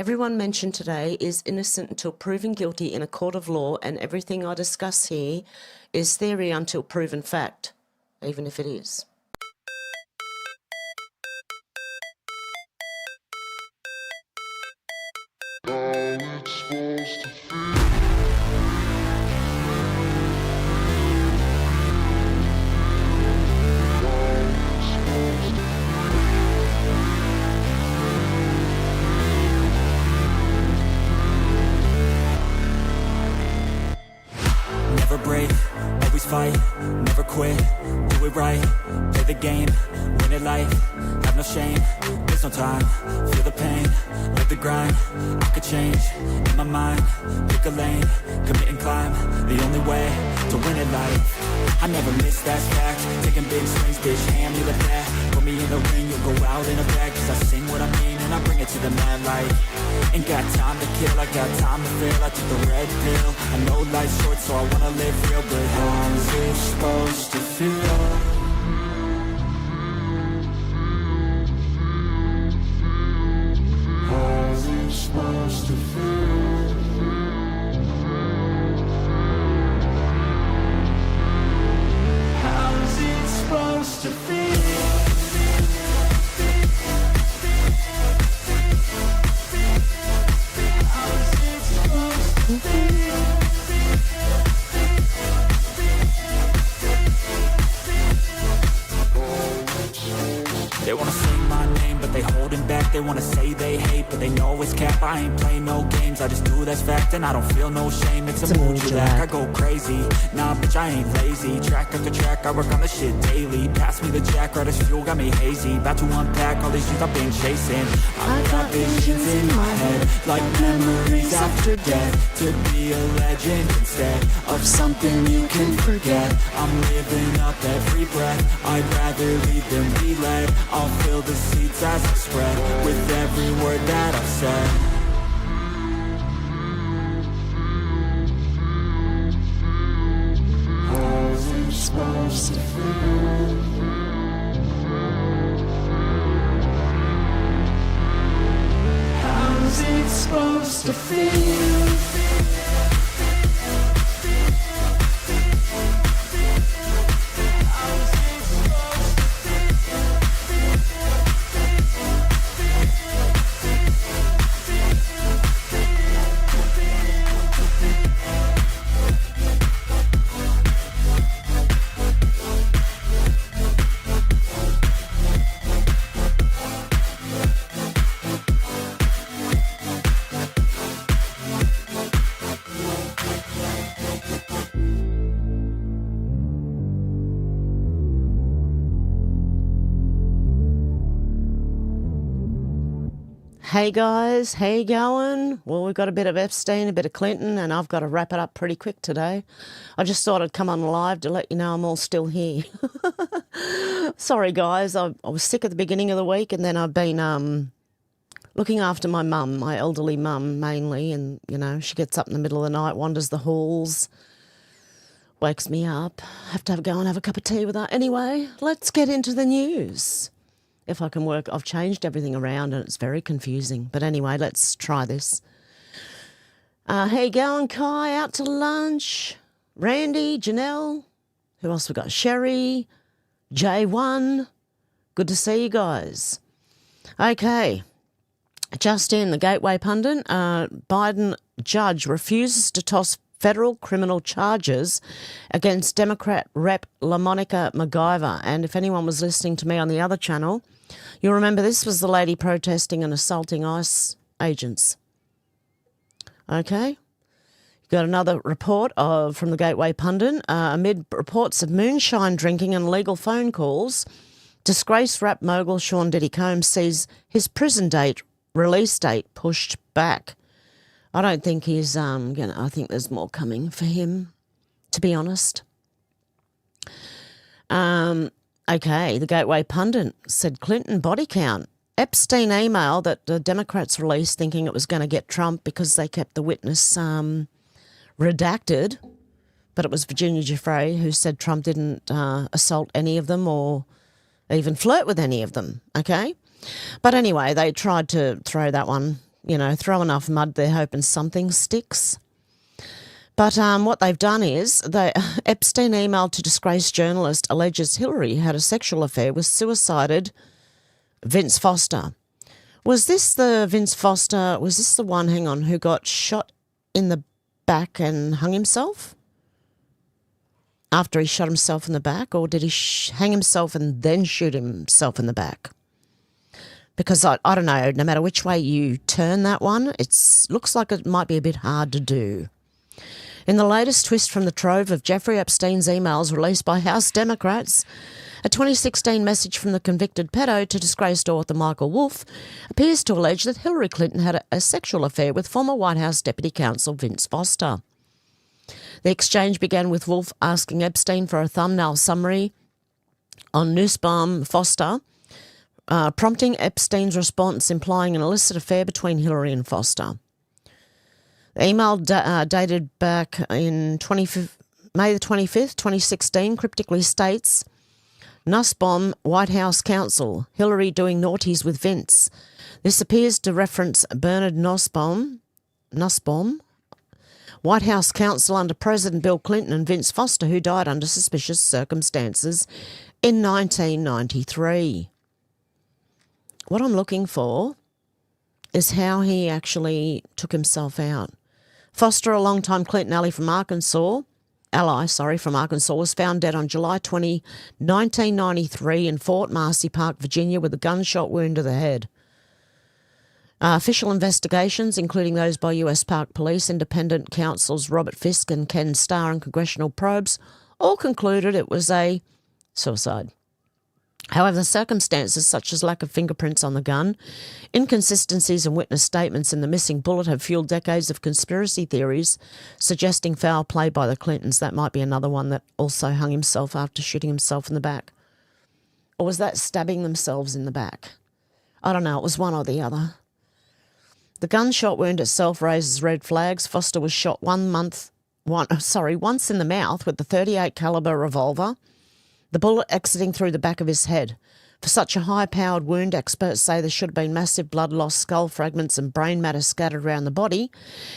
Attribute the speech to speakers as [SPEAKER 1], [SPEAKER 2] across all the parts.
[SPEAKER 1] Everyone mentioned today is innocent until proven guilty in a court of law, and everything I discuss here is theory until proven fact, even if it is.
[SPEAKER 2] Never break, always fight, never quit, do it right, play the game, win it life, have no shame, there's no time, feel the pain, live the grind, I could change, in my mind, pick a lane, commit and climb, the only way to win it life, I never miss, that's fact, taking big swings, bitch, hand me the bat, put me in the ring, you'll go out in a bag, cause I sing what I mean and I bring it to the mad light. Ain't got time to kill, I got time to feel. I took the red pill, I know life's short so I wanna live real. But how's it supposed to feel? How's it supposed to feel? How's it supposed to feel? They wanna sing my name, but they holding back. They wanna say they hate, but they know it's cap. I ain't play no games, I just do that's fact. And I don't feel no shame, it's a mood you lack. I go crazy, nah bitch I ain't lazy. Track after track, I work on this shit daily. Pass me the jack, right as fuel, got me hazy. About to unpack all these things I've been chasing. I've got visions in my head, like memories after death. To be a legend instead of something you can forget. I'm living up every breath, I'd rather lead than be led. I'll fill the seats as I spread with every word that I've said. How's it supposed to feel? How's it supposed to feel?
[SPEAKER 1] Hey guys, how you going? Well, we've got a bit of Epstein, a bit of Clinton, and I've got to wrap it up pretty quick today. I just thought I'd come on live to let you know I'm all still here. Sorry guys, I was sick at the beginning of the week, and then I've been looking after my mum, my elderly mum mainly, and you know, she gets up in the middle of the night, wanders the halls, wakes me up, have to go and have a cup of tea with her. Anyway, let's get into the news. If I can work, I've changed everything around and it's very confusing. But anyway, let's try this. How you going, Kai? Out to lunch? Randy, Janelle? Who else we got? Sherry, J1. Good to see you guys. Okay. Just in, the Gateway pundit, Biden judge refuses to toss federal criminal charges against Democrat Rep. LaMonica MacGyver. And if anyone was listening to me on the other channel, you'll remember this was the lady protesting and assaulting ICE agents. Okay. Got another report from the Gateway pundit. Amid reports of moonshine drinking and illegal phone calls, disgraced rap mogul Sean Diddy Combs sees his prison release date pushed back. I don't think he's I think there's more coming for him, to be honest. Okay, the Gateway pundit said Clinton body count. Epstein email that the Democrats released thinking it was going to get Trump because they kept the witness redacted, but it was Virginia Giuffre who said Trump didn't assault any of them or even flirt with any of them, okay? But anyway, they tried to throw that one, throw enough mud there hoping something sticks. But what they've done is Epstein emailed to disgraced journalist alleges Hillary had a sexual affair with suicided Vince Foster. Was this the one, hang on, who got shot in the back and hung himself? After he shot himself in the back? Or did he hang himself and then shoot himself in the back? Because I don't know, no matter which way you turn that one, it looks like it might be a bit hard to do. In the latest twist from the trove of Jeffrey Epstein's emails released by House Democrats, a 2016 message from the convicted pedo to disgraced author Michael Wolff appears to allege that Hillary Clinton had a sexual affair with former White House Deputy Counsel Vince Foster. The exchange began with Wolff asking Epstein for a thumbnail summary on Nussbaum Foster, prompting Epstein's response implying an illicit affair between Hillary and Foster. The email dated back in May the 25th, 2016, cryptically states, Nussbaum, White House counsel, Hillary doing naughties with Vince. This appears to reference Bernard Nussbaum, White House counsel under President Bill Clinton, and Vince Foster, who died under suspicious circumstances in 1993. What I'm looking for is how he actually took himself out. Foster, a long-time Clinton ally from Arkansas, was found dead on July 20, 1993 in Fort Marcy Park, Virginia, with a gunshot wound to the head. Official investigations, including those by US Park Police, independent counsels Robert Fisk and Ken Starr, and congressional probes, all concluded it was a suicide. However, the circumstances, such as lack of fingerprints on the gun, inconsistencies in witness statements, and the missing bullet have fueled decades of conspiracy theories suggesting foul play by the Clintons. That might be another one that also hung himself after shooting himself in the back. Or was that stabbing themselves in the back? I don't know. It was one or the other. The gunshot wound itself raises red flags. Foster was shot once in the mouth with the .38 caliber revolver, the bullet exiting through the back of his head. For such a high-powered wound, experts say there should have been massive blood loss, skull fragments and brain matter scattered around the body,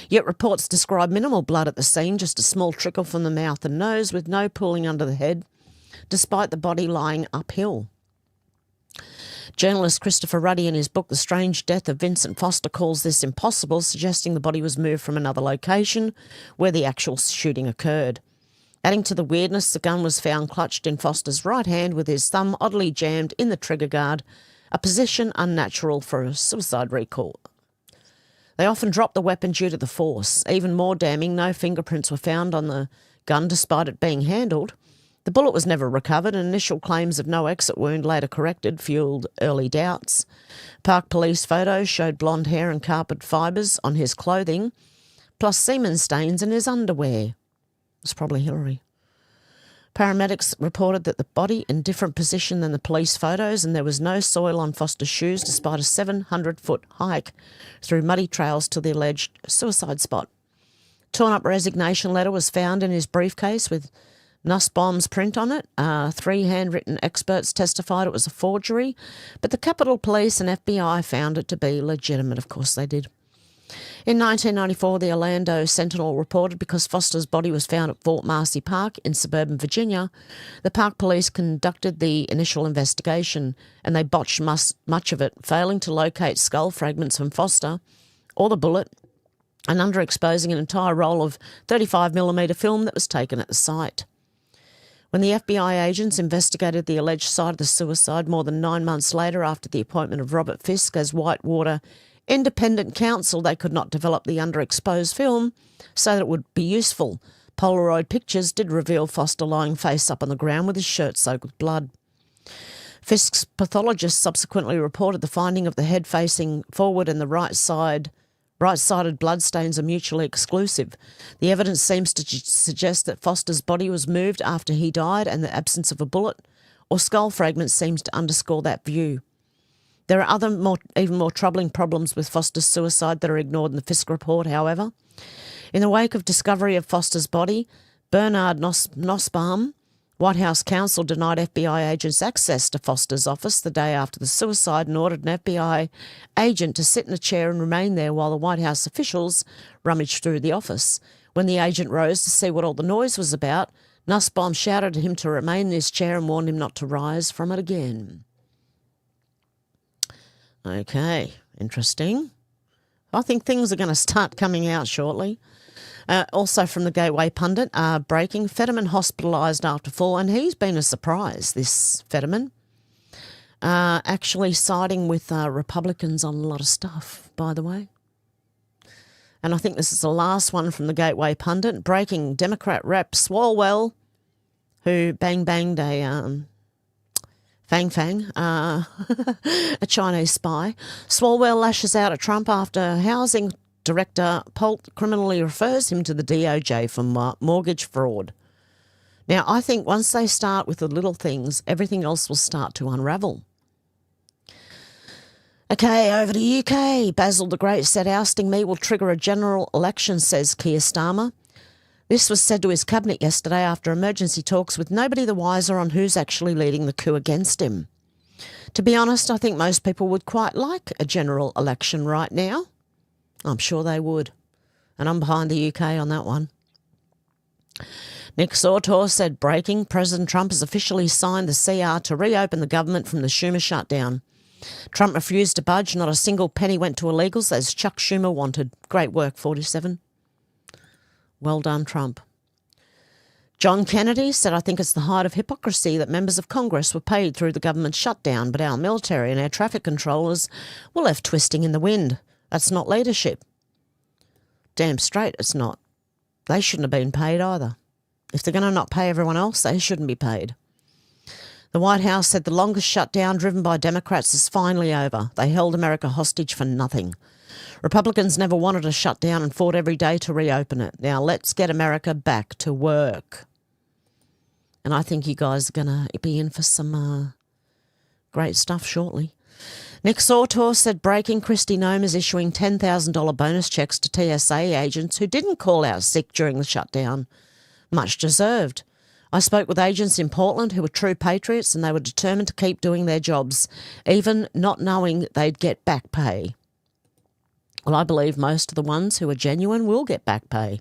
[SPEAKER 1] yet reports describe minimal blood at the scene, just a small trickle from the mouth and nose with no pooling under the head, despite the body lying uphill. Journalist Christopher Ruddy, in his book The Strange Death of Vincent Foster, calls this impossible, suggesting the body was moved from another location where the actual shooting occurred. Adding to the weirdness, the gun was found clutched in Foster's right hand with his thumb oddly jammed in the trigger guard, a position unnatural for a suicide recoil. They often drop the weapon due to the force. Even more damning, no fingerprints were found on the gun despite it being handled. The bullet was never recovered, and initial claims of no exit wound, later corrected, fueled early doubts. Park police photos showed blonde hair and carpet fibres on his clothing, plus semen stains in his underwear. It was probably Hillary. Paramedics reported that the body in different position than the police photos, and there was no soil on Foster's shoes despite a 700-foot hike through muddy trails to the alleged suicide spot. Torn-up resignation letter was found in his briefcase with Nussbaum's print on it. 3 handwritten experts testified it was a forgery, but the Capitol Police and FBI found it to be legitimate. Of course they did. In 1994, the Orlando Sentinel reported because Foster's body was found at Fort Marcy Park in suburban Virginia, the park police conducted the initial investigation and they botched much of it, failing to locate skull fragments from Foster or the bullet and underexposing an entire roll of 35mm film that was taken at the site. When the FBI agents investigated the alleged site of the suicide more than 9 months later after the appointment of Robert Fisk as Whitewater independent counsel, they could not develop the underexposed film so that it would be useful. Polaroid pictures did reveal Foster lying face up on the ground with his shirt soaked with blood. Fisk's pathologist subsequently reported the finding of the head facing forward and the right-sided bloodstains are mutually exclusive. The evidence seems to suggest that Foster's body was moved after he died, and the absence of a bullet or skull fragment seems to underscore that view. There are other even more troubling problems with Foster's suicide that are ignored in the Fisk report, however. In the wake of discovery of Foster's body, Bernard Nussbaum White House counsel denied FBI agents access to Foster's office the day after the suicide and ordered an FBI agent to sit in a chair and remain there while the White House officials rummaged through the office. When the agent rose to see what all the noise was about, Nussbaum shouted at him to remain in his chair and warned him not to rise from it again. Okay, interesting. I think things are going to start coming out shortly. Also from the Gateway Pundit, breaking, Fetterman hospitalised after fall, and he's been a surprise, this Fetterman. Actually siding with Republicans on a lot of stuff, by the way. And I think this is the last one from the Gateway Pundit, breaking, Democrat rep Swalwell, who banged a a Chinese spy. Swalwell lashes out at Trump after housing director Polt criminally refers him to the DOJ for mortgage fraud. Now, I think once they start with the little things, everything else will start to unravel. Okay, over to UK. Basil the Great said ousting me will trigger a general election, says Keir Starmer. This was said to his cabinet yesterday after emergency talks with nobody the wiser on who's actually leading the coup against him. To be honest, I think most people would quite like a general election right now. I'm sure they would. And I'm behind the UK on that one. Nick Sautor said, breaking, President Trump has officially signed the CR to reopen the government from the Schumer shutdown. Trump refused to budge. Not a single penny went to illegals, as Chuck Schumer wanted. Great work, 47. Well done, Trump. John Kennedy said, I think it's the height of hypocrisy that members of Congress were paid through the government shutdown, but our military and our traffic controllers were left twisting in the wind. That's not leadership. Damn straight it's not. They shouldn't have been paid either. If they're going to not pay everyone else, they shouldn't be paid. The White House said the longest shutdown driven by Democrats is finally over. They held America hostage for nothing. Republicans never wanted a shutdown and fought every day to reopen it. Now let's get America back to work. And I think you guys are going to be in for some great stuff shortly. Nick Sautor said, breaking, Kristi Noem is issuing $10,000 bonus checks to TSA agents who didn't call out sick during the shutdown. Much deserved. I spoke with agents in Portland who were true patriots and they were determined to keep doing their jobs, even not knowing they'd get back pay. Well, I believe most of the ones who are genuine will get back pay.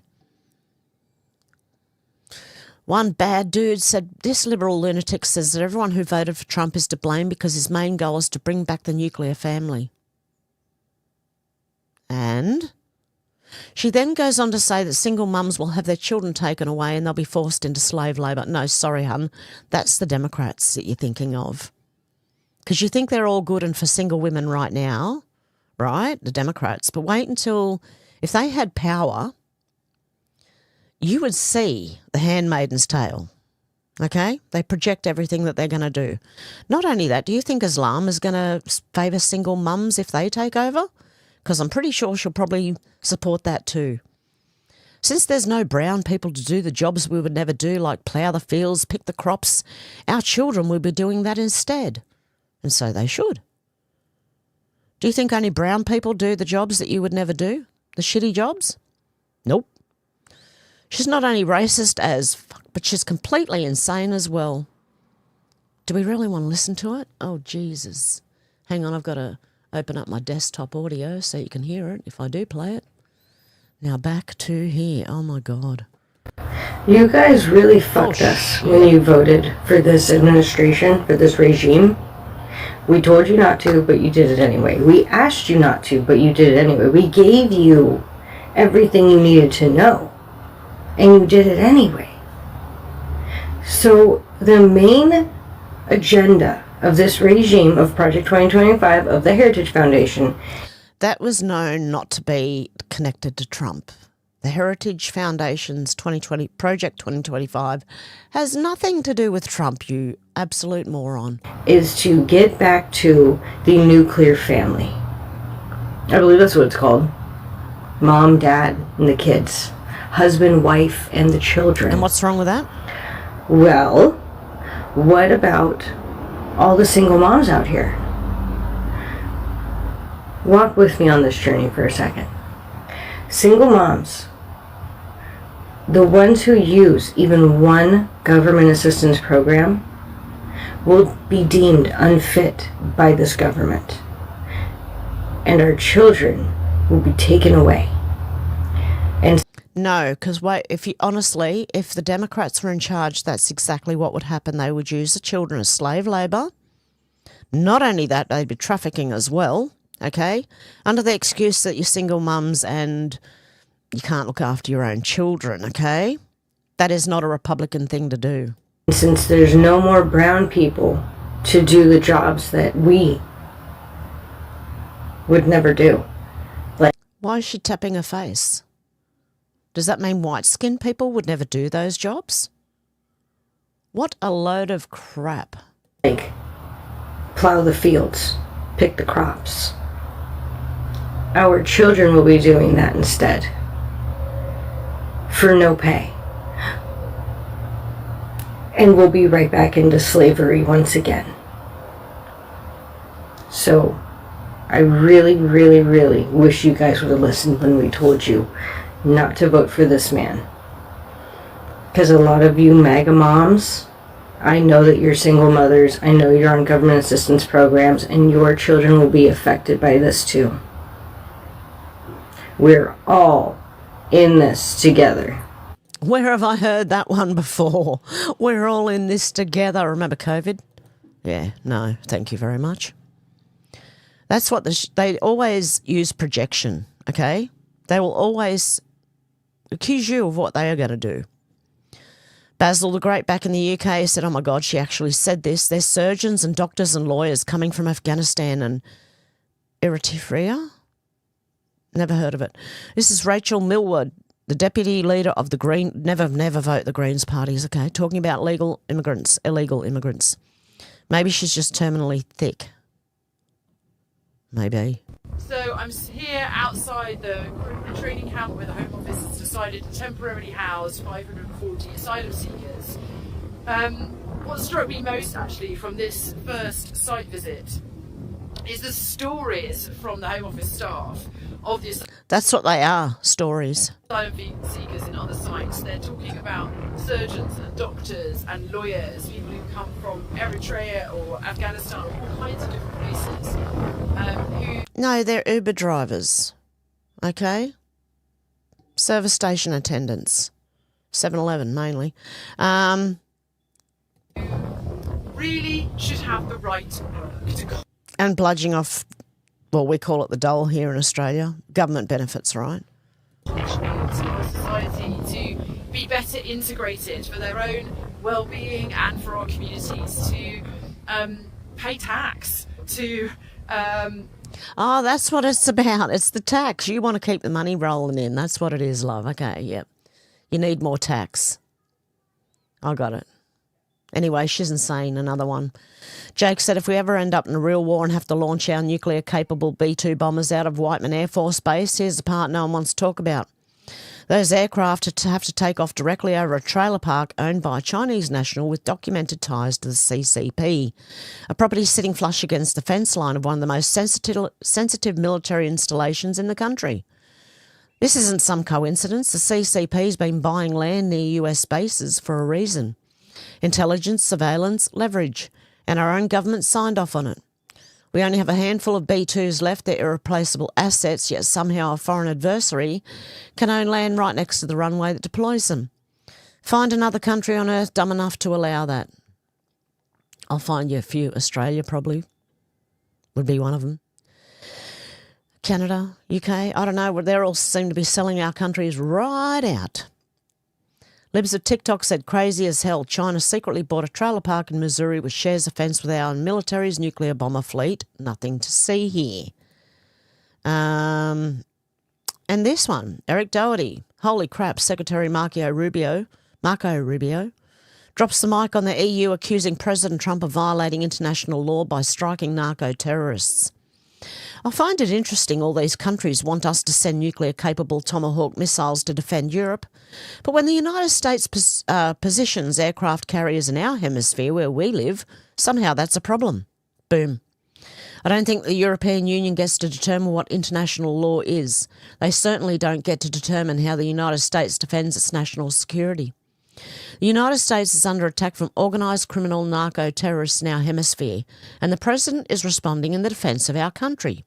[SPEAKER 1] One bad dude said, this liberal lunatic says that everyone who voted for Trump is to blame because his main goal is to bring back the nuclear family. And she then goes on to say that single mums will have their children taken away and they'll be forced into slave labour. No, sorry, hun, that's the Democrats that you're thinking of. Because you think they're all good and for single women right now, right, the Democrats, but wait until, if they had power, you would see The Handmaid's Tale, okay? They project everything that they're going to do. Not only that, do you think Islam is going to favour single mums if they take over? Because I'm pretty sure she'll probably support that too. Since there's no brown people to do the jobs we would never do, like plough the fields, pick the crops, our children will be doing that instead. And so they should. Do you think only brown people do the jobs that you would never do? The shitty jobs? Nope. She's not only racist as fuck, but she's completely insane as well. Do we really want to listen to it? Oh, Jesus. Hang on, I've got to open up my desktop audio so you can hear it if I do play it. Now back to here. Oh, my God.
[SPEAKER 3] You guys really fucked us when you voted for this administration, for this regime. We told you not to, but you did it anyway. We asked you not to, but you did it anyway. We gave you everything you needed to know, and you did it anyway. So the main agenda of this regime of Project 2025 of the Heritage Foundation,
[SPEAKER 1] that was known not to be connected to Trump. The Heritage Foundation's 2020 Project 2025 has nothing to do with Trump, you absolute moron.
[SPEAKER 3] Is to get back to the nuclear family. I believe that's what it's called. Mom, dad, and the kids. Husband, wife, and the children.
[SPEAKER 1] And what's wrong with that?
[SPEAKER 3] Well, what about all the single moms out here? Walk with me on this journey for a second. Single moms, the ones who use even one government assistance program will be deemed unfit by this government. And our children will be taken away. And
[SPEAKER 1] No, because wait, if the Democrats were in charge, that's exactly what would happen. They would use the children as slave labour. Not only that, they'd be trafficking as well, okay? Under the excuse that you're single mums and you can't look after your own children, okay? That is not a Republican thing to do.
[SPEAKER 3] since there's no more brown people to do the jobs that we would never do.
[SPEAKER 1] Why is she tapping her face? Does that mean white-skinned people would never do those jobs? What a load of crap.
[SPEAKER 3] Like, plow the fields, pick the crops. Our children will be doing that instead. For no pay. And we'll be right back into slavery once again. So, I really, really, really wish you guys would have listened when we told you not to vote for this man. Because a lot of you MAGA moms, I know that you're single mothers, I know you're on government assistance programs, and your children will be affected by this too. We're all in this together.
[SPEAKER 1] Where have I heard that one before? We're all in this together. Remember COVID? Yeah, no, thank you very much. That's what they always use projection, okay? They will always accuse you of what they are going to do. Basil the Great back in the UK said, oh my God, she actually said this. There's surgeons and doctors and lawyers coming from Afghanistan and Eritrea. Never heard of it. This is Rachel Millward, the deputy leader of the Green, never vote the Greens parties, okay, talking about illegal immigrants. Maybe she's just terminally thick. Maybe.
[SPEAKER 4] So I'm here outside the training camp where the Home Office has decided to temporarily house 540 asylum seekers. What struck me most actually from this first site visit is the stories from the Home Office staff of the
[SPEAKER 1] That's what they are, stories.
[SPEAKER 4] asylum seekers in other sites. They're talking about surgeons and doctors and lawyers, people who come from Eritrea or Afghanistan, all kinds of different places.
[SPEAKER 1] No, they're Uber drivers, okay? Service station attendants, 7-Eleven mainly.
[SPEAKER 4] Really should have the right to work, to go.
[SPEAKER 1] And bludging off, well, we call it the dole here in Australia, government benefits, right?
[SPEAKER 4] To our society to be better integrated for their own well-being and for our communities, to pay tax, to
[SPEAKER 1] Oh, that's what it's about. It's the tax. You want to keep the money rolling in. That's what it is, love. Okay, yep. You need more tax. I got it. Anyway, she's insane, another one. Jake said if we ever end up in a real war and have to launch our nuclear-capable B-2 bombers out of Whiteman Air Force Base, here's the part no one wants to talk about. Those aircraft have to take off directly over a trailer park owned by a Chinese national with documented ties to the CCP, a property sitting flush against the fence line of one of the most sensitive military installations in the country. This isn't some coincidence. The CCP's been buying land near US bases for a reason. Intelligence, surveillance, leverage, and our own government signed off on it. We only have a handful of B-2s left. They're irreplaceable assets, yet somehow a foreign adversary can own land right next to the runway that deploys them. Find another country on earth dumb enough to allow that. I'll find you a few. Australia probably would be one of them. Canada, UK, I don't know. They all seem to be selling our countries right out. Libs of TikTok said crazy as hell. China secretly bought a trailer park in Missouri which shares a fence with our military's nuclear bomber fleet. Nothing to see here. And this one, Eric Doherty. Holy crap, Secretary Marco Rubio drops the mic on the EU accusing President Trump of violating international law by striking narco-terrorists. I find it interesting all these countries want us to send nuclear-capable Tomahawk missiles to defend Europe, but when the United States positions aircraft carriers in our hemisphere where we live, somehow that's a problem. Boom. I don't think the European Union gets to determine what international law is. They certainly don't get to determine how the United States defends its national security. The United States is under attack from organised criminal narco-terrorists in our hemisphere, and the President is responding in the defence of our country.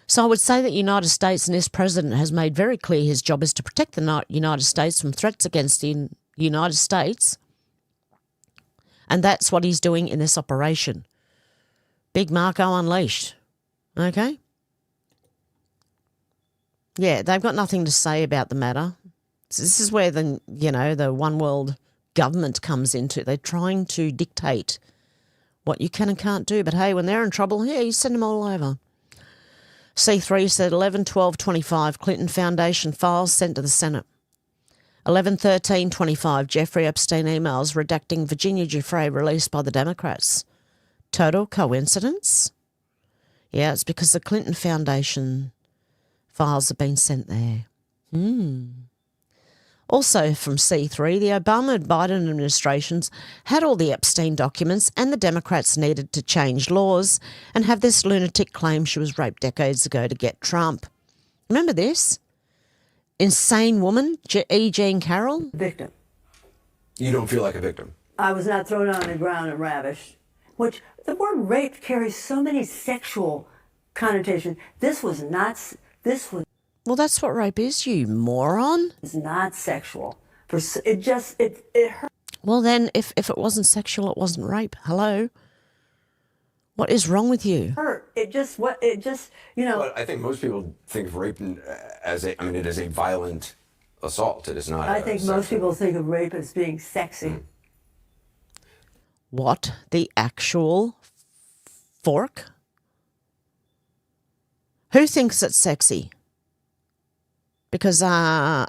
[SPEAKER 1] So I would say that the United States and this President has made very clear his job is to protect the United States from threats against the United States, and that's what he's doing in this operation. Big Marco Unleashed. Okay? Yeah, they've got nothing to say about the matter. So this is where the one world government comes into. They're trying to dictate what you can and can't do. But hey, when they're in trouble, yeah, you send them all over. C3 said 11/12/25 Clinton Foundation files sent to the Senate. 11/13/25 Jeffrey Epstein emails redacting Virginia Giuffre released by the Democrats. Total coincidence? Yeah, it's because the Clinton Foundation files have been sent there. Also from C3, the Obama and Biden administrations had all the Epstein documents and the Democrats needed to change laws and have this lunatic claim she was raped decades ago to get Trump. Remember this? Insane woman, E. Jean Carroll?
[SPEAKER 5] Victim.
[SPEAKER 6] You don't feel like a victim?
[SPEAKER 5] I was not thrown on the ground and ravished. Which, the word rape carries so many sexual connotations. This was
[SPEAKER 1] Well, that's what rape is, you moron.
[SPEAKER 5] not sexual. It hurt.
[SPEAKER 1] Well, then, if it wasn't sexual, it wasn't rape. Hello? What is wrong with you?
[SPEAKER 5] It just.
[SPEAKER 6] Well, I think most people think of rape as it is a violent assault. It is not.
[SPEAKER 5] I think most people think of rape as being sexy.
[SPEAKER 1] What? The actual fork? Who thinks it's sexy? Because, and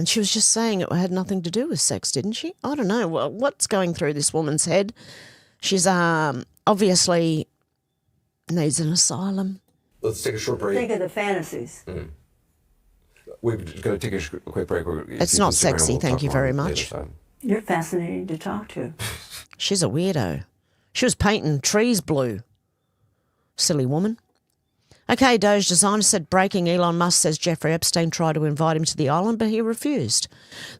[SPEAKER 1] she was just saying it had nothing to do with sex, didn't she? I don't know. Well, what's going through this woman's head? She's obviously needs an asylum.
[SPEAKER 6] Let's take a short break.
[SPEAKER 5] Think of the fantasies.
[SPEAKER 6] We're going to take a quick break.
[SPEAKER 1] It's not sexy, thank you very much.
[SPEAKER 5] You're fascinating to talk to.
[SPEAKER 1] She's a weirdo. She was painting trees blue. Silly woman. Okay, Doge Designer said breaking Elon Musk says Jeffrey Epstein tried to invite him to the island, but he refused.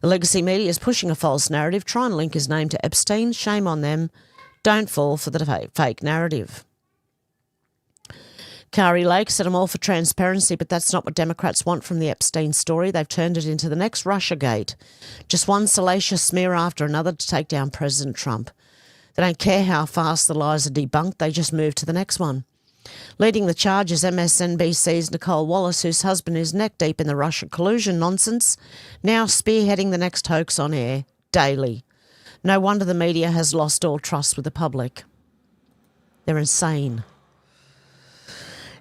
[SPEAKER 1] The legacy media is pushing a false narrative, trying to link his name to Epstein. Shame on them. Don't fall for the fake narrative. Kari Lake said, I'm all for transparency, but that's not what Democrats want from the Epstein story. They've turned it into the next Russiagate. Just one salacious smear after another to take down President Trump. They don't care how fast the lies are debunked. They just move to the next one. Leading the charge is MSNBC's Nicole Wallace, whose husband is neck deep in the Russia collusion nonsense, now spearheading the next hoax on air daily. No wonder the media has lost all trust with the public. They're insane.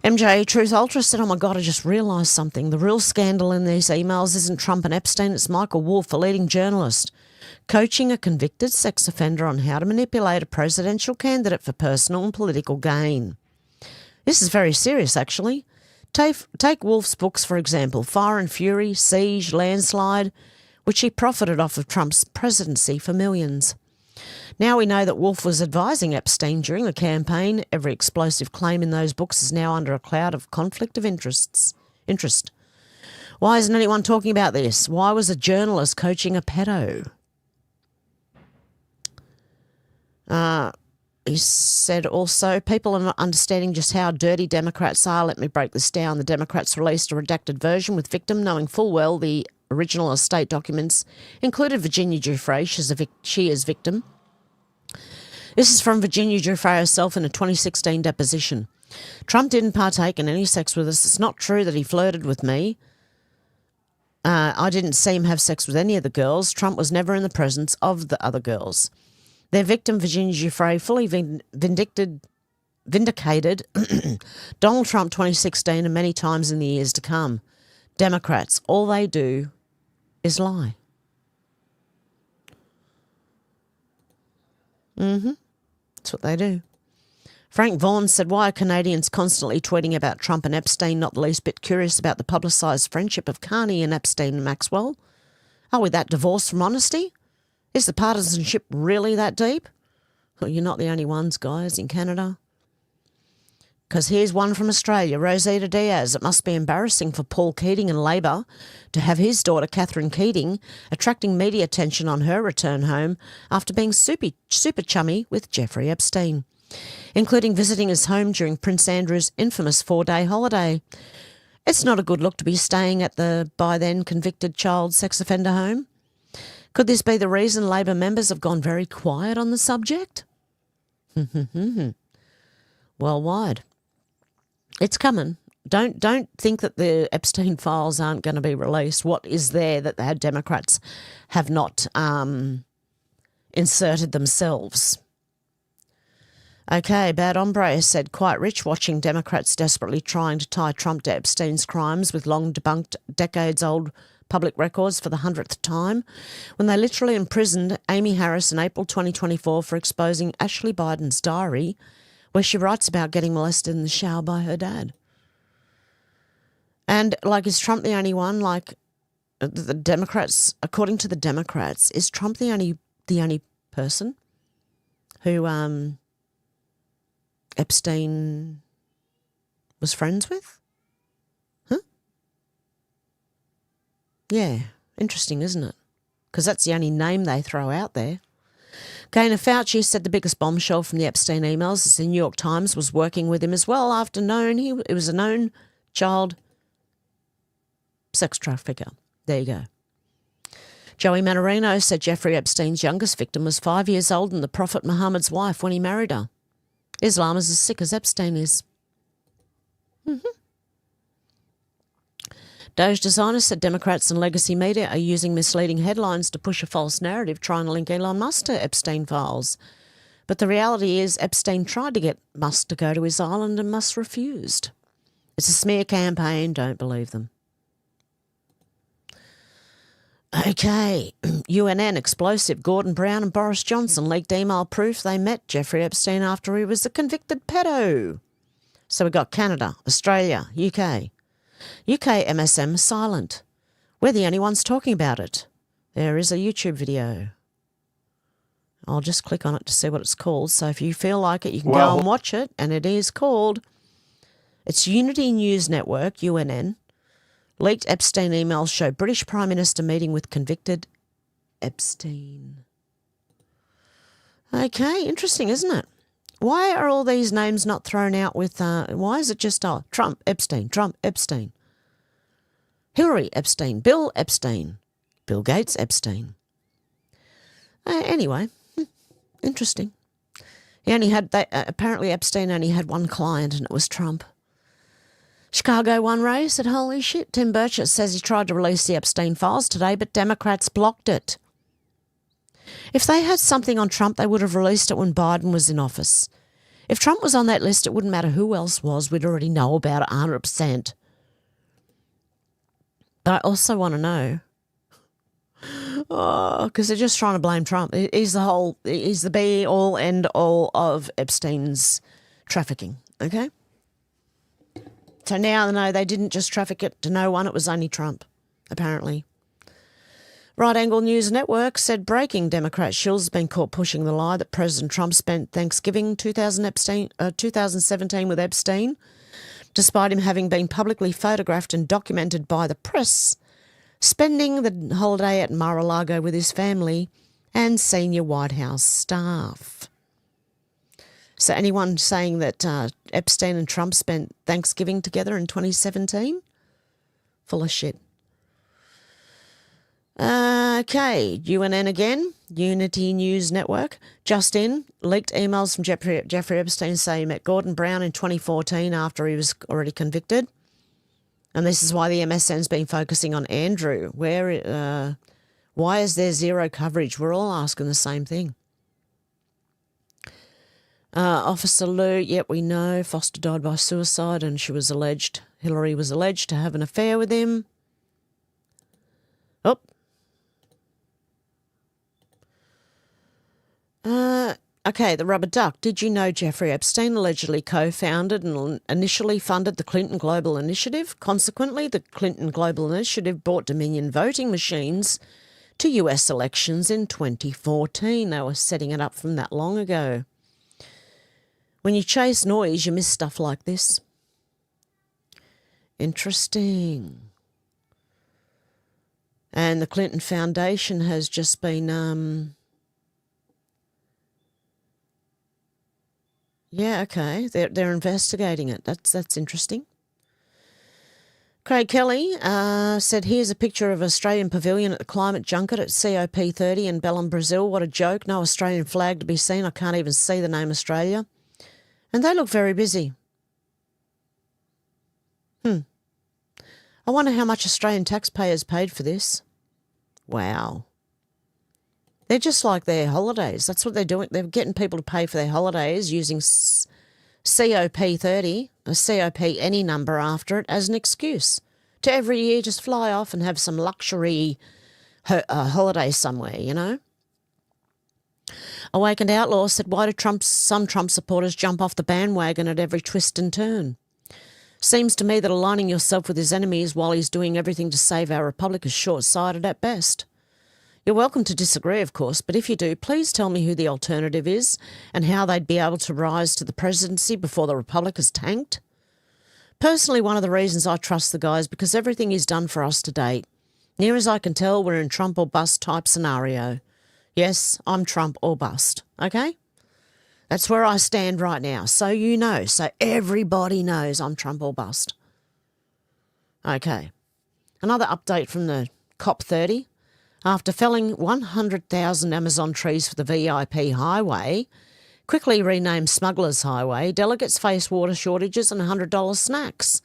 [SPEAKER 1] MJ Truth Ultra said, oh my God, I just realised something. The real scandal in these emails isn't Trump and Epstein, it's Michael Wolff, a leading journalist, coaching a convicted sex offender on how to manipulate a presidential candidate for personal and political gain. This is very serious, actually. Take Wolff's books, for example, Fire and Fury, Siege, Landslide, which he profited off of Trump's presidency for millions. Now we know that Wolff was advising Epstein during the campaign. Every explosive claim in those books is now under a cloud of conflict of interest. Why isn't anyone talking about this? Why was a journalist coaching a pedo? He said also, people are not understanding just how dirty Democrats are. Let me break this down. The Democrats released a redacted version with victim, knowing full well the original estate documents included Virginia Giuffre. She is victim. This is from Virginia Giuffre herself in a 2016 deposition. Trump didn't partake in any sex with us. It's not true that he flirted with me. I didn't see him have sex with any of the girls. Trump was never in the presence of the other girls. Their victim, Virginia Giuffre, fully vindicated Donald Trump 2016 and many times in the years to come. Democrats, all they do is lie. That's what they do. Frank Vaughan said, why are Canadians constantly tweeting about Trump and Epstein, not the least bit curious about the publicised friendship of Carney and Epstein and Maxwell? Are we that divorced from honesty? Is the partisanship really that deep? Well, you're not the only ones, guys, in Canada. Because here's one from Australia, Rosita Diaz. It must be embarrassing for Paul Keating and Labor to have his daughter Catherine Keating attracting media attention on her return home after being super chummy with Jeffrey Epstein, including visiting his home during Prince Andrew's infamous 4-day holiday. It's not a good look to be staying at the by then convicted child sex offender home. Could this be the reason Labor members have gone very quiet on the subject? Worldwide. It's coming. Don't think that the Epstein files aren't going to be released. What is there that the Democrats have not inserted themselves? Okay, Bad Hombre said, quite rich watching Democrats desperately trying to tie Trump to Epstein's crimes with long debunked decades-old public records for the 100th time, when they literally imprisoned Amy Harris in April 2024 for exposing Ashley Biden's diary, where she writes about getting molested in the shower by her dad. And, like, is Trump the only one? Like, the Democrats, according to the Democrats, is Trump the only person who Epstein was friends with? Huh? Yeah, interesting, isn't it? Because that's the only name they throw out there. Gaynor Fauci said the biggest bombshell from the Epstein emails is the New York Times was working with him as well after it was a known child sex trafficker. There you go. Joey Manorino said Jeffrey Epstein's youngest victim was 5 years old and the Prophet Muhammad's wife when he married her. Islam is as sick as Epstein is. Doge Designer said Democrats and legacy media are using misleading headlines to push a false narrative trying to link Elon Musk to Epstein files. But the reality is Epstein tried to get Musk to go to his island and Musk refused. It's a smear campaign, don't believe them. Okay, UNN explosive. Gordon Brown and Boris Johnson leaked email proof they met Jeffrey Epstein after he was a convicted pedo. So we got Canada, Australia, UK. UK MSM silent. We're the only ones talking about it. There is a YouTube video. I'll just click on it to see what it's called. So if you feel like it, you can go and watch it. And it is called, it's Unity News Network, UNN. Leaked Epstein emails show British Prime Minister meeting with convicted Epstein. Okay, interesting, isn't it? Why are all these names not thrown out with, why is it just Trump, Epstein, Hillary Epstein, Bill Epstein, Bill Gates Epstein. Anyway, interesting. Apparently Epstein only had one client and it was Trump. Chicago One Ray said, holy shit, Tim Burchett says he tried to release the Epstein files today, but Democrats blocked it. If they had something on Trump, they would have released it when Biden was in office. If Trump was on that list, it wouldn't matter who else was. We'd already know about it 100%. But I also want to know, because they're just trying to blame Trump. He's the be-all, end-all of Epstein's trafficking, okay? So now, no, they didn't just traffic it to no one. It was only Trump, apparently. Right Angle News Network said breaking Democrat shills has been caught pushing the lie that President Trump spent Thanksgiving 2017 with Epstein, despite him having been publicly photographed and documented by the press, spending the holiday at Mar-a-Lago with his family and senior White House staff. So anyone saying that Epstein and Trump spent Thanksgiving together in 2017? Full of shit. Okay, UNN again, Unity News Network. Just in, leaked emails from Jeffrey Epstein say he met Gordon Brown in 2014 after he was already convicted. And this is why the MSN's been focusing on Andrew. Why is there zero coverage? We're all asking the same thing. Officer Lou, yep, we know Foster died by suicide and Hillary was alleged to have an affair with him. Oh. Okay, the rubber duck. Did you know Jeffrey Epstein allegedly co-founded and initially funded the Clinton Global Initiative? Consequently, the Clinton Global Initiative bought Dominion voting machines to US elections in 2014. They were setting it up from that long ago. When you chase noise, you miss stuff like this. Interesting. And the Clinton Foundation has just been, yeah, okay, they're investigating it. That's interesting. Craig Kelly said, here's a picture of Australian pavilion at the climate junket at COP30 in Belém, Brazil. What a joke. No Australian flag to be seen. I can't even see the name Australia. And they look very busy. I wonder how much Australian taxpayers paid for this. Wow. They're just like their holidays. That's what they're doing. They're getting people to pay for their holidays using COP30, a COP any number after it, as an excuse to every year just fly off and have some luxury holiday somewhere, you know. Awakened Outlaw said, why do some Trump supporters jump off the bandwagon at every twist and turn? Seems to me that aligning yourself with his enemies while he's doing everything to save our republic is short-sighted at best. You're welcome to disagree, of course, but if you do, please tell me who the alternative is and how they'd be able to rise to the presidency before the republic is tanked. Personally, one of the reasons I trust the guy is because everything he's done for us to date. Near as I can tell, we're in Trump or bust type scenario. Yes, I'm Trump or bust, okay? That's where I stand right now, so you know, so everybody knows I'm Trump or bust. Okay, another update from the COP30. After felling 100,000 Amazon trees for the VIP highway, quickly renamed Smugglers Highway, delegates face water shortages and $100 snacks.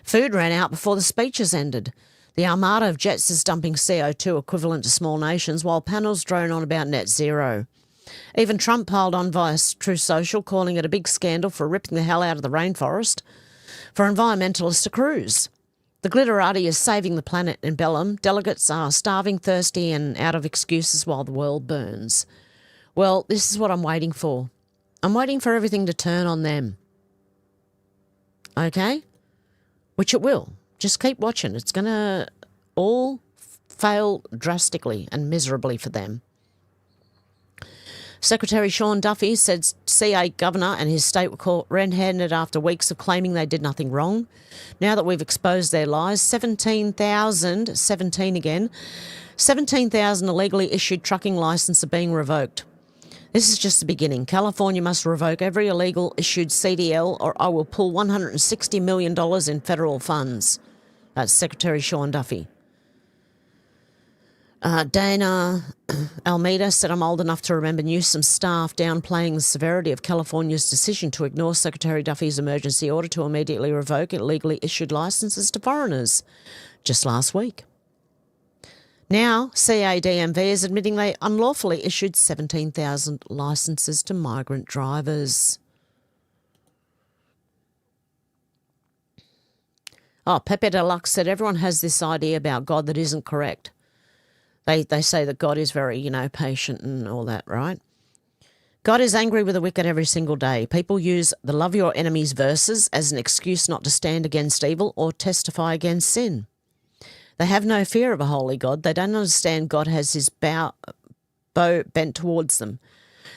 [SPEAKER 1] Food ran out before the speeches ended. The armada of jets is dumping CO2 equivalent to small nations while panels drone on about net zero. Even Trump piled on via True Social, calling it a big scandal for ripping the hell out of the rainforest for environmentalists to cruise. The glitterati is saving the planet in Belém. Delegates are starving, thirsty and out of excuses while the world burns. Well, this is what I'm waiting for. I'm waiting for everything to turn on them. Okay? Which it will. Just keep watching. It's going to all fail drastically and miserably for them. Secretary Sean Duffy said CA Governor and his state were caught red-handed after weeks of claiming they did nothing wrong. Now that we've exposed their lies, 17,000 illegally issued trucking licence are being revoked. This is just the beginning. California must revoke every illegal issued CDL or I will pull $160 million in federal funds. That's Secretary Sean Duffy. Dana Almeida said, I'm old enough to remember Newsom's staff downplaying the severity of California's decision to ignore Secretary Duffy's emergency order to immediately revoke illegally issued licences to foreigners just last week. Now, CADMV is admitting they unlawfully issued 17,000 licences to migrant drivers. Oh, Pepe Deluxe said everyone has this idea about God that isn't correct. They say that God is very, patient and all that, right? God is angry with the wicked every single day. People use the love your enemies verses as an excuse not to stand against evil or testify against sin. They have no fear of a holy God. They don't understand God has his bow bent towards them.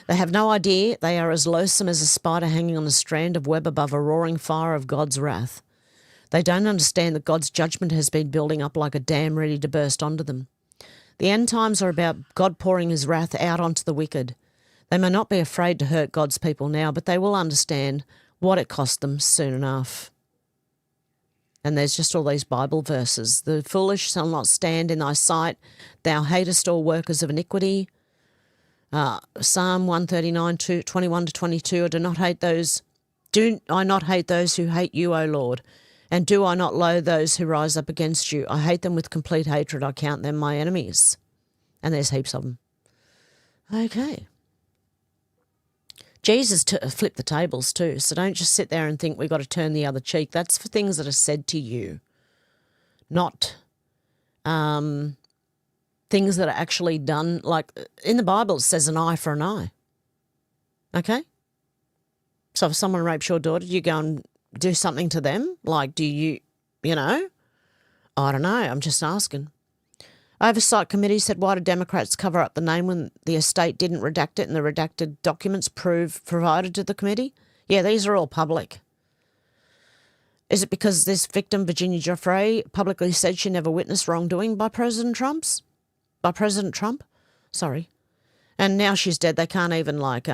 [SPEAKER 1] They have no idea they are as loathsome as a spider hanging on a strand of web above a roaring fire of God's wrath. They don't understand that God's judgment has been building up like a dam ready to burst onto them. The end times are about God pouring his wrath out onto the wicked. They may not be afraid to hurt God's people now, but they will understand what it cost them soon enough. And there's just all these Bible verses. The foolish shall not stand in thy sight. Thou hatest all workers of iniquity. Psalm 139, 21 to 22. Do I not hate those who hate you, O Lord? And do I not loathe those who rise up against you? I hate them with complete hatred. I count them my enemies. And there's heaps of them. Okay. Jesus flipped the tables too, so don't just sit there and think we've got to turn the other cheek. That's for things that are said to you, not things that are actually done. Like in the Bible, it says an eye for an eye. Okay? So if someone rapes your daughter, you go and do something to them? Like, do you, I don't know. I'm just asking. Oversight Committee said, why did Democrats cover up the name when the estate didn't redact it and the redacted documents provided to the committee? Yeah, these are all public. Is it because this victim, Virginia Giuffre, publicly said she never witnessed wrongdoing by President Trump? Sorry. And now she's dead. They can't even, like, she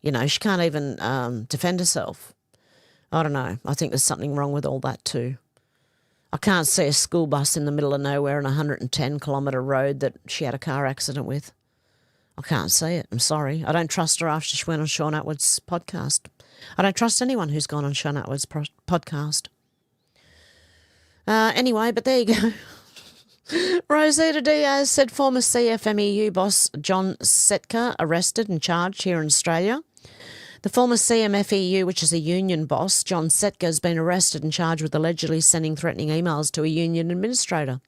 [SPEAKER 1] can't even defend herself. I don't know. I think there's something wrong with all that too. I can't see a school bus in the middle of nowhere on a 110-kilometre road that she had a car accident with. I can't see it. I'm sorry. I don't trust her after she went on Sean Atwood's podcast. I don't trust anyone who's gone on Sean Atwood's podcast. Anyway, but there you go. Rosita Diaz said former CFMEU boss John Setka arrested and charged here in Australia. The former CMFEU, which is a union boss, John Setka, has been arrested and charged with allegedly sending threatening emails to a union administrator.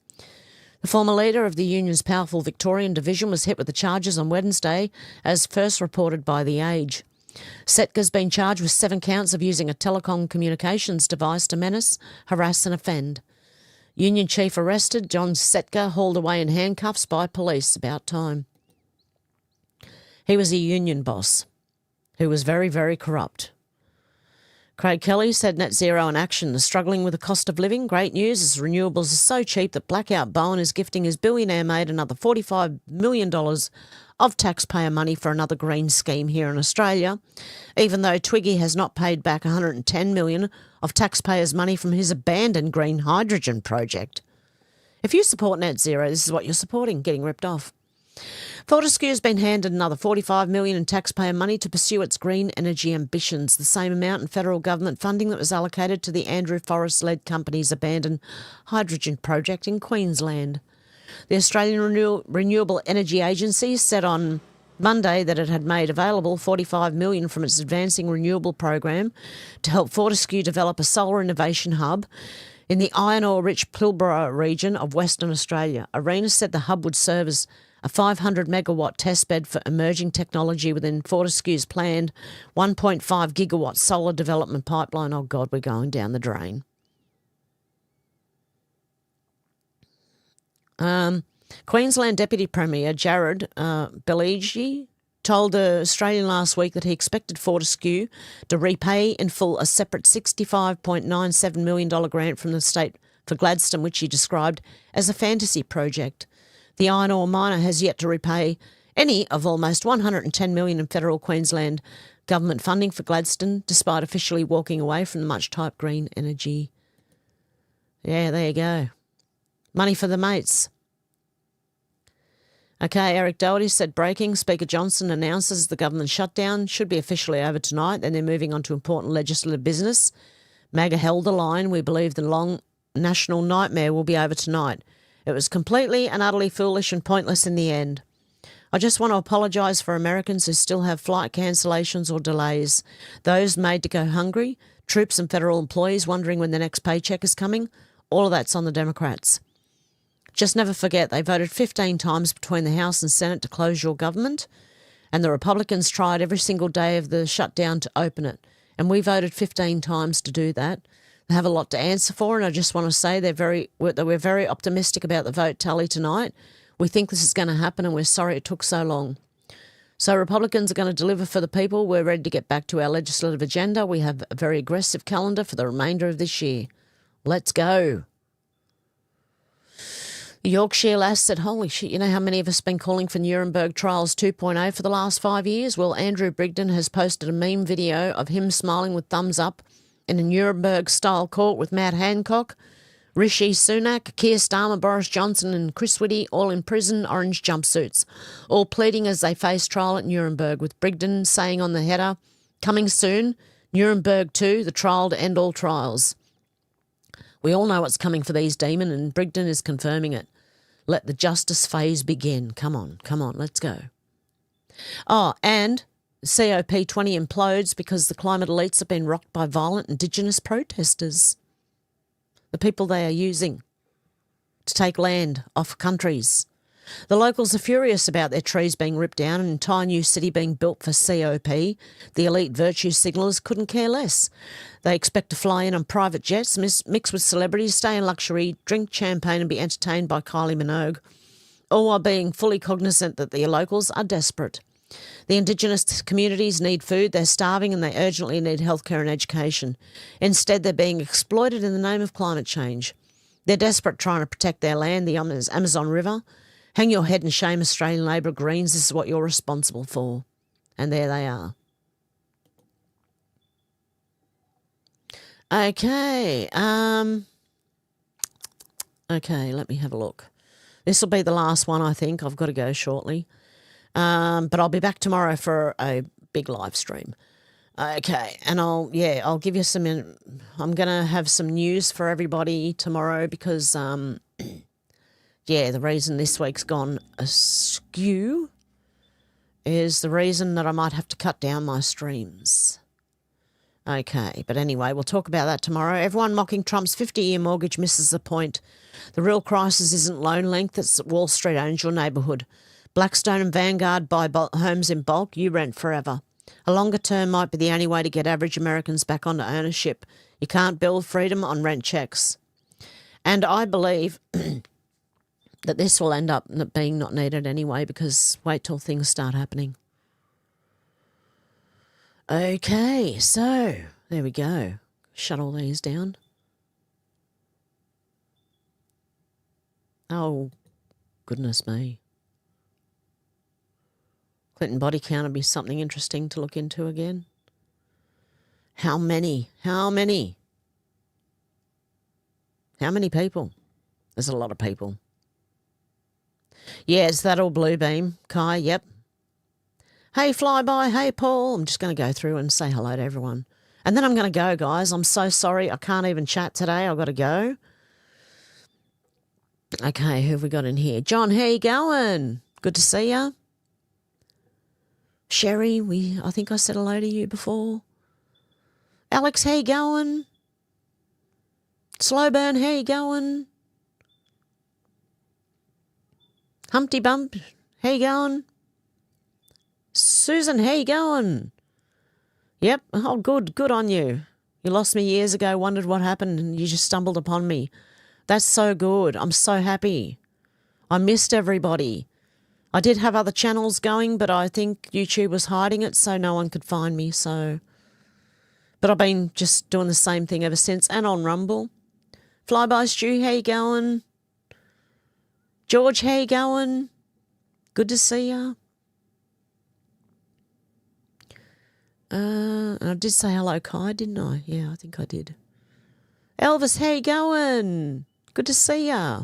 [SPEAKER 1] The former leader of the union's powerful Victorian division was hit with the charges on Wednesday, as first reported by The Age. Setka's been charged with 7 counts of using a telecom communications device to menace, harass and offend. Union chief arrested, John Setka hauled away in handcuffs by police. About time. He was a union boss who was very, very corrupt. Craig Kelly said net zero in action is struggling with the cost of living. Great news as renewables are so cheap that Blackout Bowen is gifting his billionaire mate another $45 million of taxpayer money for another green scheme here in Australia, even though Twiggy has not paid back $110 million of taxpayers' money from his abandoned green hydrogen project. If you support net zero, this is what you're supporting, getting ripped off. Fortescue has been handed another $45 million in taxpayer money to pursue its green energy ambitions, the same amount in federal government funding that was allocated to the Andrew Forrest-led company's abandoned hydrogen project in Queensland. The Australian Renewable Energy Agency said on Monday that it had made available $45 million from its Advancing Renewable program to help Fortescue develop a solar innovation hub in the iron ore-rich Pilbara region of Western Australia. Arena said the hub would serve as a 500-megawatt testbed for emerging technology within Fortescue's planned 1.5 gigawatt solar development pipeline. Oh, God, we're going down the drain. Queensland Deputy Premier Jared Beligi told the Australian last week that he expected Fortescue to repay in full a separate $65.97 million grant from the state for Gladstone, which he described as a fantasy project. The iron ore miner has yet to repay any of almost $110 million in federal Queensland government funding for Gladstone, despite officially walking away from the much-typed green energy. Yeah, there you go. Money for the mates. Okay, Eric Doherty said breaking. Speaker Johnson announces the government shutdown should be officially over tonight. Then they're moving on to important legislative business. MAGA held the line. We believe the long national nightmare will be over tonight. It was completely and utterly foolish and pointless in the end. I just want to apologise for Americans who still have flight cancellations or delays, those made to go hungry, troops and federal employees wondering when their next paycheck is coming. All of that's on the Democrats. Just never forget they voted 15 times between the House and Senate to close your government, and the Republicans tried every single day of the shutdown to open it, and we voted 15 times to do that. They have a lot to answer for, and I just want to say we're very optimistic about the vote tally tonight. We think this is going to happen, and we're sorry it took so long. So Republicans are going to deliver for the people. We're ready to get back to our legislative agenda. We have a very aggressive calendar for the remainder of this year. Let's go. The Yorkshire lass said, holy shit, you know how many of us have been calling for Nuremberg Trials 2.0 for the last 5 years? Well, Andrew Brigden has posted a meme video of him smiling with thumbs up in a Nuremberg-style court with Matt Hancock, Rishi Sunak, Keir Starmer, Boris Johnson and Chris Whitty all in prison, orange jumpsuits, all pleading as they face trial at Nuremberg, with Brigden saying on the header, coming soon, Nuremberg 2, the trial to end all trials. We all know what's coming for these demons, and Brigden is confirming it. Let the justice phase begin. Come on, let's go. Oh, and COP20 implodes because the climate elites have been rocked by violent Indigenous protesters. The people they are using to take land off countries. The locals are furious about their trees being ripped down and an entire new city being built for COP. The elite virtue signallers couldn't care less. They expect to fly in on private jets, mix with celebrities, stay in luxury, drink champagne and be entertained by Kylie Minogue, all while being fully cognizant that the locals are desperate. The Indigenous communities need food, they're starving, and they urgently need healthcare and education. Instead, they're being exploited in the name of climate change. They're desperate trying to protect their land, the Amazon River. Hang your head in shame, Australian Labor Greens. This is what you're responsible for. And there they are. Okay. Okay, let me have a look. This will be the last one, I think. I've got to go shortly. But I'll be back tomorrow for a big live stream. Okay, and I'll give you some. I'm gonna have some news for everybody tomorrow because the reason this week's gone askew is the reason that I might have to cut down my streams. Okay, but anyway, we'll talk about that tomorrow. Everyone mocking Trump's 50-year mortgage misses the point. The real crisis isn't loan length; it's that Wall Street owns your neighbourhood. Blackstone and Vanguard buy homes in bulk. You rent forever. A longer term might be the only way to get average Americans back onto ownership. You can't build freedom on rent checks. And I believe that this will end up being not needed anyway because wait till things start happening. Okay, so there we go. Shut all these down. Oh, goodness me. Clinton body count would be something interesting to look into again. How many? How many? How many people? There's a lot of people. Yeah, it's that all blue beam. Kai, yep. Hey, Flyby. Hey, Paul. I'm just going to go through and say hello to everyone. And then I'm going to go, guys. I'm so sorry. I can't even chat today. I've got to go. Okay, who have we got in here? John, how you going? Good to see ya. Sherry, I think I said hello to you before. Alex, how you going? Slowburn, how you going? Humpty Bump, how you going? Susan, how you going? Yep, oh good on you. You lost me years ago, wondered what happened, and you just stumbled upon me. That's so good. I'm so happy. I missed everybody. I did have other channels going, but I think YouTube was hiding it so no one could find me. But I've been just doing the same thing ever since, and on Rumble. Flyby Stu, how you going? George, how you going? Good to see ya. I did say hello, Kai, didn't I? Yeah, I think I did. Elvis, how you going? Good to see ya.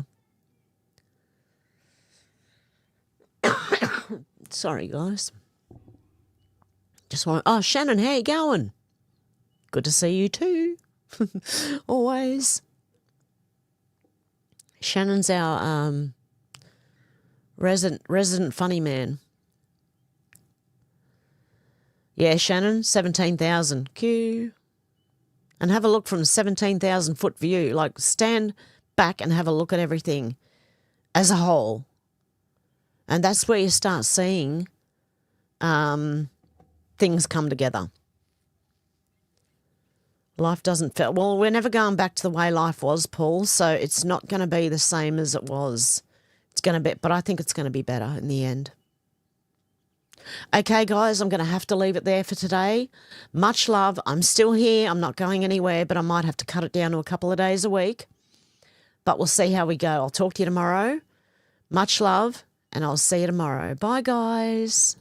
[SPEAKER 1] Sorry, guys. Shannon, how you going? Good to see you too. Always. Shannon's our resident funny man. Yeah, Shannon, 17,000. Q. And have a look from 17,000 foot view. Like, stand back and have a look at everything as a whole. And that's where you start seeing things come together. Life doesn't feel... Well, we're never going back to the way life was, Paul, so it's not going to be the same as it was. It's going to be... But I think it's going to be better in the end. Okay, guys, I'm going to have to leave it there for today. Much love. I'm still here. I'm not going anywhere, but I might have to cut it down to a couple of days a week. But we'll see how we go. I'll talk to you tomorrow. Much love. And I'll see you tomorrow. Bye, guys.